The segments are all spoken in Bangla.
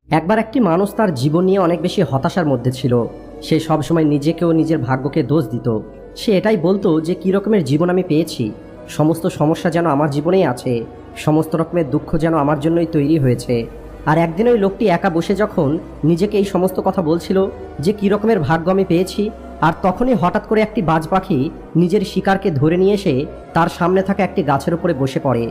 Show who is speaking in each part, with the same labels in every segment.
Speaker 1: একবার একটি মানুষ তার জীবন নিয়ে অনেক বেশি হতাশার মধ্যে ছিল। সে সবসময় নিজেকে ও নিজের ভাগ্যকে দোষ দিত। সে এটাই বলতো যে কী রকমের জীবন আমি পেয়েছি, সমস্ত সমস্যা যেন আমার জীবনেই আছে, সমস্ত রকমের দুঃখ যেন আমার জন্যই তৈরি হয়েছে। আর একদিন ওই লোকটি একা বসে যখন নিজেকে এই সমস্ত কথা বলছিল যে কী রকমের ভাগ্য আমি পেয়েছি, আর তখনই হঠাৎ করে একটি বাজ পাখি নিজের শিকারকে ধরে নিয়ে এসে তার সামনে থাকা একটি গাছের উপরে বসে পড়ে,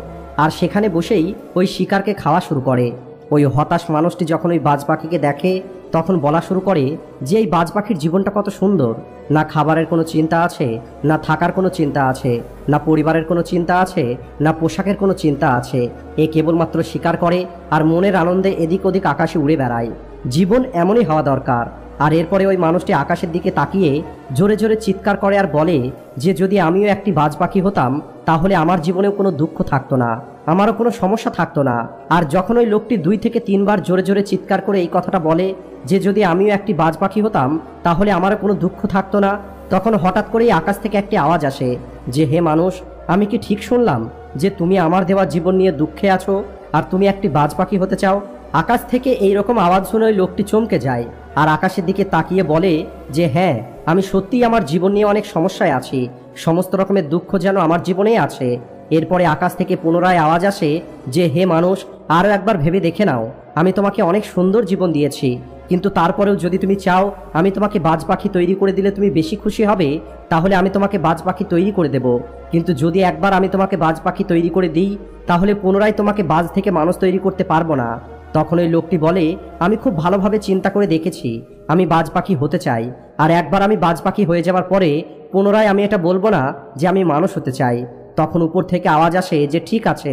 Speaker 1: আর সেখানে বসেই ওই শিকারকে খাওয়া শুরু করে। ওই হতাশ মানুষটি যখন ওই বাজ পাখিকে দেখে তখন বলা শুরু করে যে এই বাজ পাখির জীবনটা কত সুন্দর, না খাবারের কোনো চিন্তা আছে, না থাকার কোনো চিন্তা আছে, না পরিবারের কোনো চিন্তা আছে, না পোশাকের কোনো চিন্তা আছে। এ কেবলমাত্র শিকার করে আর মনের আনন্দে এদিক ওদিক আকাশে উড়ে বেড়ায়। জীবন এমনই হওয়া দরকার। আর এরপরে ওই মানুষটি আকাশের দিকে তাকিয়ে জোরে জোরে চিৎকার করে আর বলে যে যদি আমিও একটি বাজ পাখি হতাম তাহলে আমার জীবনেও কোনো দুঃখ থাকতো না, আমারও কোনো সমস্যা থাকতো না। আর যখন ওই লোকটি 2 থেকে 3 বার জোরে জোরে চিৎকার করে এই কথাটা বলে যে যদি আমিও একটি বাজ পাখি হতাম তাহলে আমারও কোনো দুঃখ থাকতো না, তখন হঠাৎ করেই আকাশ থেকে একটি আওয়াজ আসে যে হে মানুষ, আমি কি ঠিক শুনলাম যে তুমি আমার দেওয়া জীবন নিয়ে দুঃখে আছো আর তুমি একটি বাজ পাখি হতে চাও? আকাশ থেকে এই রকম আওয়াজ শুনে ওই লোকটি চমকে যায় আর আকাশের দিকে তাকিয়ে বলে যে হ্যাঁ, আমি সত্যিই আমার জীবন নিয়ে অনেক সমস্যায় আছি, সমস্ত রকমের দুঃখ যেন আমার জীবনেই আছে। এরপরে আকাশ থেকে পুনরায় আওয়াজ আসে যে হে মানুষ, আরও একবার ভেবে দেখে নাও, আমি তোমাকে অনেক সুন্দর জীবন দিয়েছি, কিন্তু তারপরেও যদি তুমি চাও আমি তোমাকে বাজ পাখি তৈরি করে দিলে তুমি বেশি খুশি হবে, তাহলে আমি তোমাকে বাজ পাখি তৈরি করে দেব। কিন্তু যদি একবার আমি তোমাকে বাজ পাখি তৈরি করে দিই তাহলে পুনরায় তোমাকে বাজ থেকে মানুষ তৈরি করতে পারবো না। তখন ওই লোকটি বলে আমি খুব ভালোভাবে চিন্তা করে দেখেছি, আমি বাজ পাখি হতে চাই, আর একবার আমি বাজ পাখি হয়ে যাওয়ার পরে পুনরায় আমি এটা বলবো না যে আমি মানুষ হতে চাই। তখন উপর থেকে আওয়াজ আসে যে ঠিক আছে,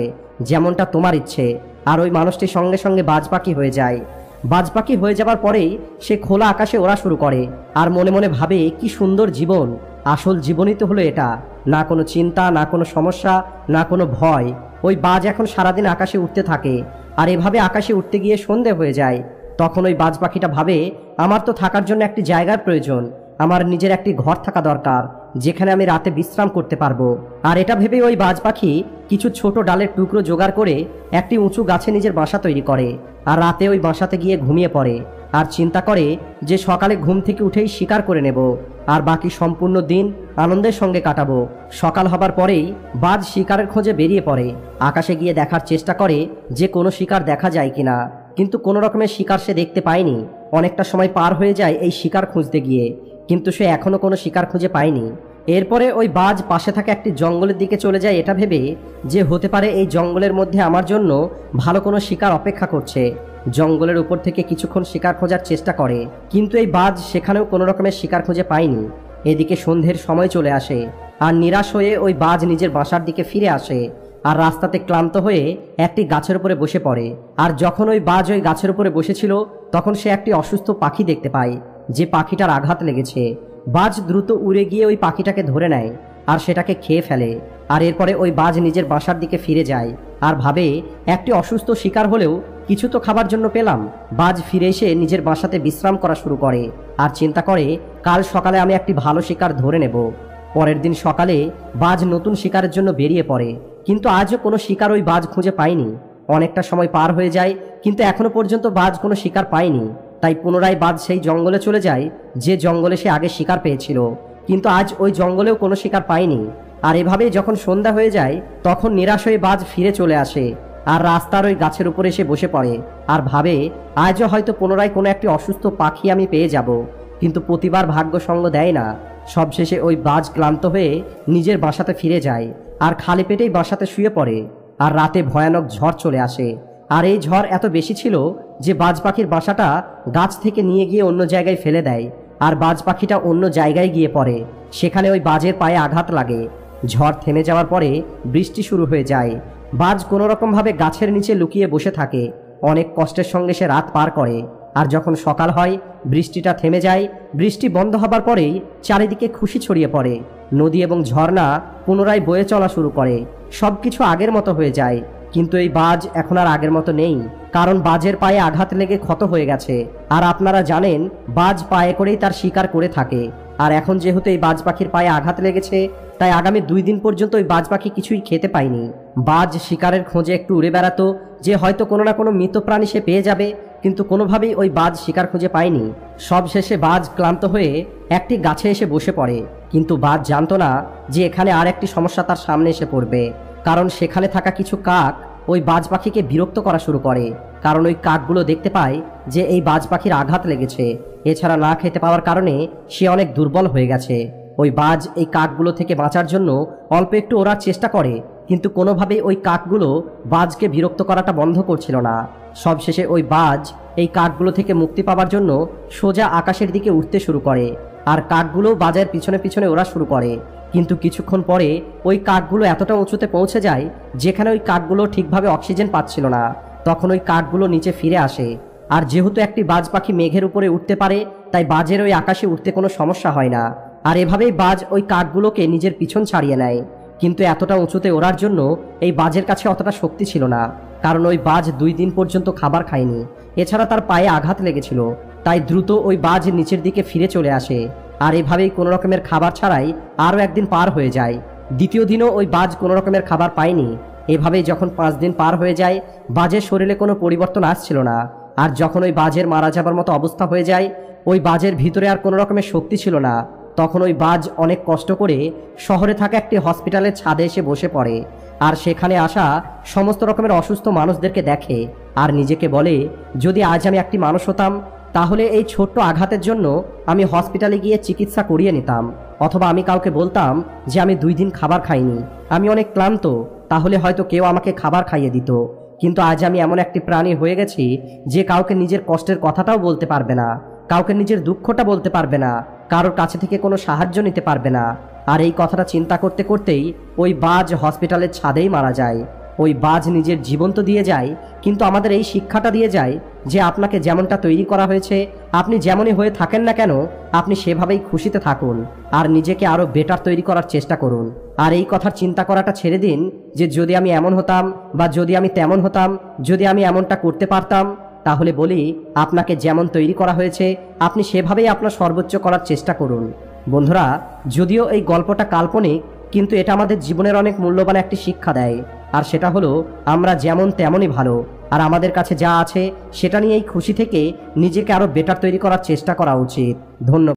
Speaker 1: যেমনটা তোমার ইচ্ছে। আর ওই মানুষটি সঙ্গে সঙ্গে বাজ পাখি হয়ে যায়। বাজ পাখি হয়ে যাবার পরেই সে খোলা আকাশে ওড়া শুরু করে আর মনে মনে ভাবে কি সুন্দর জীবন, আসল জীবনই তো হলো এটা, না কোনো চিন্তা, না কোনো সমস্যা, না কোনো ভয়। ওই বাজ এখন সারাদিন আকাশে উঠতে থাকে আর এভাবে আকাশে উঠতে গিয়ে সন্ধে হয়ে যায়। তখন ওই বাজ পাখিটা ভাবে আমার তো থাকার জন্য একটি জায়গার প্রয়োজন, আমার নিজের একটি ঘর থাকা দরকার যেখানে আমি রাতে বিশ্রাম করতে পারবো। আর এটা ভেবে ওই বাজ পাখি কিছু ছোট ডালের টুকরো জোগাড় করে একটি উঁচু গাছে নিজের বাসা তৈরি করে আর রাতে ওই বাসাতে গিয়ে ঘুমিয়ে পড়ে আর চিন্তা করে যে সকালে ঘুম থেকে উঠেই শিকার করে নেব আর বাকি সম্পূর্ণ দিন আনন্দের সঙ্গে কাটাবো। সকাল হবার পরেই বাজ শিকারের খোঁজে বেরিয়ে পড়ে, আকাশে গিয়ে দেখার চেষ্টা করে যে কোনো শিকার দেখা যায় কিনা, কিন্তু কোনো রকমের শিকার সে দেখতে পায়নি। অনেকটা সময় পার হয়ে যায় এই শিকার খুঁজতে গিয়ে, কিন্তু সে এখনো কোনো শিকার খুঁজে পায়নি। এরপরে ওই বাজ পাশে থাকা একটি জঙ্গলের দিকে চলে যায় এটা ভেবে যে হতে পারে এই জঙ্গলের মধ্যে আমার জন্য ভালো কোনো শিকার অপেক্ষা করছে। জঙ্গলের উপর থেকে কিছুক্ষণ শিকার খোঁজার চেষ্টা করে, কিন্তু এই বাজ সেখানেও কোনো রকমের শিকার খুঁজে পায়নি। এদিকে সন্ধ্যের সময় চলে আসে আর নিরাশ হয়ে ওই বাজ নিজের বাসার দিকে ফিরে আসে আর রাস্তাতে ক্লান্ত হয়ে একটি গাছের উপরে বসে পড়ে। আর যখন ওই বাজ ওই গাছের উপরে বসেছিল তখন সে একটি অসুস্থ পাখি দেখতে পায়, যে পাখিটার আঘাত লেগেছে। বাজ দ্রুত উড়ে গিয়ে ওই পাখিটাকে ধরে নেয় আর সেটাকে খেয়ে ফেলে। আর এরপরে ওই বাজ নিজের বাসার দিকে ফিরে যায় আর ভাবে একটি অসুস্থ শিকার হলেও কিছু তো খাবার জন্য পেলাম। বাজ ফিরে এসে নিজের বাসাতে বিশ্রাম করা শুরু করে আর চিন্তা করে কাল সকালে আমি একটি ভালো শিকার ধরে নেব। পরের দিন সকালে বাজ নতুন শিকারের জন্য বেরিয়ে পড়ে, কিন্তু আজও কোনো শিকার ওই বাজ খুঁজে পায়নি। অনেকটা সময় পার হয়ে যায় কিন্তু এখনো পর্যন্ত বাজ কোনো শিকার পায়নি। তাই পুনরায় বাজ সেই জঙ্গলে চলে যায় যে জঙ্গলে সে আগে শিকার পেয়েছিল, কিন্তু আজ ওই জঙ্গলেও কোনো শিকার পায়নি। আর এভাবেই যখন সন্ধ্যা হয়ে যায় তখন নিরাশ হয়ে বাজ ফিরে চলে আসে আর রাস্তার ওই গাছের উপরে এসে বসে পড়ে আর ভাবে আজও হয়তো পুনরায় কোনো একটি অসুস্থ পাখি আমি পেয়ে যাব, কিন্তু প্রতিবার ভাগ্য সঙ্গ দেয় না। সবশেষে ওই বাজ ক্লান্ত হয়ে নিজের বাসাতে ফিরে যায় আর খালি পেটেই বাসাতে শুয়ে পড়ে। আর রাতে ভয়ানক ঝড় চলে আসে আর এই ঝড় এত বেশি ছিল যে বাজ পাখির বাসাটা গাছ থেকে নিয়ে গিয়ে অন্য জায়গায় ফেলে দেয় আর বাজ পাখিটা অন্য জায়গায় গিয়ে পড়ে। সেখানে ওই বাজের পায়ে আঘাত লাগে। ঝড় থেমে যাওয়ার পরে বৃষ্টি শুরু হয়ে যায়। বাজ কোনো রকমভাবে গাছের নিচে লুকিয়ে বসে থাকে, অনেক কষ্টের সঙ্গে সে রাত পার করে। আর যখন সকাল হয় বৃষ্টিটা থেমে যায়। বৃষ্টি বন্ধ হবার পরেই চারিদিকে খুশি ছড়িয়ে পড়ে, নদী এবং ঝর্ণা পুনরায় বয়ে চলা শুরু করে, সবকিছু আগের মতো হয়ে যায়। কিন্তু এই বাজ এখন আর আগের মতো নেই, কারণ বাজের পায়ে আঘাত লেগে ক্ষত হয়ে গেছে। আর আপনারা জানেন বাজ পায়ে করেই তার শিকার করে থাকে। আর এখন যেহেতু এই বাজ পাখির পায়ে আঘাত লেগেছে তাই আগামী 2 দিন পর্যন্ত ওই বাজ পাখি কিছুই খেতে পায়নি। বাজ শিকারের খোঁজে একটু উড়ে বেড়াতো যে হয়তো কোনো না কোনো মৃত প্রাণী সে পেয়ে যাবে, কিন্তু কোনোভাবেই ওই বাজ শিকার খুঁজে পায়নি। সবশেষে বাজ ক্লান্ত হয়ে একটি গাছে এসে বসে পড়ে, কিন্তু বাজ জানতো না যে এখানে আর একটি সমস্যা তার সামনে এসে পড়বে। কারণ সেখানে থাকা কিছু কাক ওই বাজ পাখিকে বিরক্ত করা শুরু করে, কারণ ওই কাকগুলো দেখতে পায় যে এই বাজ পাখির আঘাত লেগেছে। এছাড়া না খেতে পাওয়ার কারণে সে অনেক দুর্বল হয়ে গেছে। ওই বাজ এই কাকগুলো থেকে বাঁচার জন্য অল্প একটু ওড়ার চেষ্টা করে, কিন্তু কোনোভাবেই ওই কাকগুলো বাজকে বিরক্ত করাটা বন্ধ করছিল না। সবশেষে ওই বাজ এই কাকগুলো থেকে মুক্তি পাওয়ার জন্য সোজা আকাশের দিকে উঠতে শুরু করে, আর কাকগুলো বাজের পিছনে পিছনে ওড়া শুরু করে। কিন্তু কিছুক্ষণ পরে ওই কাকগুলো এতটা উঁচুতে পৌঁছে যায় যেখানে ওই কাকগুলো ঠিকভাবে অক্সিজেন পাচ্ছিল না। তখন ওই কাকগুলো নিচে ফিরে আসে, আর যেহেতু একটি বাজ পাখি মেঘের উপরে উঠতে পারে, তাই বাজের ওই আকাশে উঠতে কোনো সমস্যা হয় না। আর এভাবেই বাজ ওই কাকগুলোকে নিজের পিছন ছাড়িয়ে নেয়। কিন্তু এতটা উঁচুতে ওড়ার জন্য এই বাজের কাছে অতটা শক্তি ছিল না, কারণ ওই বাজ 2 দিন পর্যন্ত খাবার খায়নি। এছাড়া তার পায়ে আঘাত লেগেছিল, তাই দ্রুত ওই বাজ নিচের দিকে ফিরে চলে আসে। আর এভাবেই কোনো রকমের খাবার ছাড়াই আরও একদিন পার হয়ে যায়। দ্বিতীয় দিনও ওই বাজ কোনো রকমের খাবার পায়নি। এভাবেই যখন 5 দিন পার হয়ে যায়, বাজের শরীরে কোনো পরিবর্তন আসছিল না। আর যখন ওই বাজের মারা যাবার মতো অবস্থা হয়ে যায়, ওই বাজের ভিতরে আর কোনো রকমের শক্তি ছিল না, তখন ওই বাজ অনেক কষ্ট করে শহরে থাকা একটি হসপিটালের ছাদে এসে বসে পড়ে। আর সেখানে আসা সমস্ত রকমের অসুস্থ মানুষদেরকে দেখে আর নিজেকে বলে, যদি আজ আমি একটি মানুষ হতাম তাহলে এই ছোট্ট আঘাতের জন্য আমি হসপিটালে গিয়ে চিকিৎসা করিয়ে নিতাম, অথবা আমি কাউকে বলতাম যে আমি 2 দিন খাবার খাইনি, আমি অনেক ক্লান্ত, তাহলে হয়তো কেউ আমাকে খাবার খাইয়ে দিত। কিন্তু আজ আমি এমন একটি প্রাণী হয়ে গেছি যে কাউকে নিজের কষ্টের কথাটাও বলতে পারবে না, কাউকে নিজের দুঃখটা বলতে পারবে না, কারোর কাছে থেকে কোনো সাহায্য নিতে পারবে না। আর এই কথাটা চিন্তা করতে করতেই ওই বাজ হসপিটালের ছাদেই মারা যায়। ওই বাজ নিজের জীবন তো দিয়ে যায়, কিন্তু আমাদের এই শিক্ষাটা দিয়ে যায় যে আপনাকে যেমনটা তৈরি করা হয়েছে, আপনি যেমনই হয়ে থাকেন না কেন, আপনি সেভাবেই খুশিতে থাকুন আর নিজেকে আরও বেটার তৈরি করার চেষ্টা করুন। আর এই কথার চিন্তা করাটা ছেড়ে দিন যে যদি আমি এমন হতাম, বা যদি আমি তেমন হতাম, যদি আমি এমনটা করতে পারতাম। তাহলে বলি, আপনাকে যেমন তৈরি করা হয়েছে আপনি সেভাবেই আপনার সর্বোচ্চ করার চেষ্টা করুন। বন্ধুরা, যদিও এই গল্পটা কাল্পনিক, কিন্তু এটা আমাদের জীবনের অনেক মূল্যবান একটি শিক্ষা দেয়। আর সেটা হলো, আমরা যেমন তেমনই ভালো, আর আমাদের কাছে যা আছে সেটা নিয়েই খুশি থেকে নিজেকে আরও বেটার তৈরি করার চেষ্টা করা উচিত। ধন্যবাদ।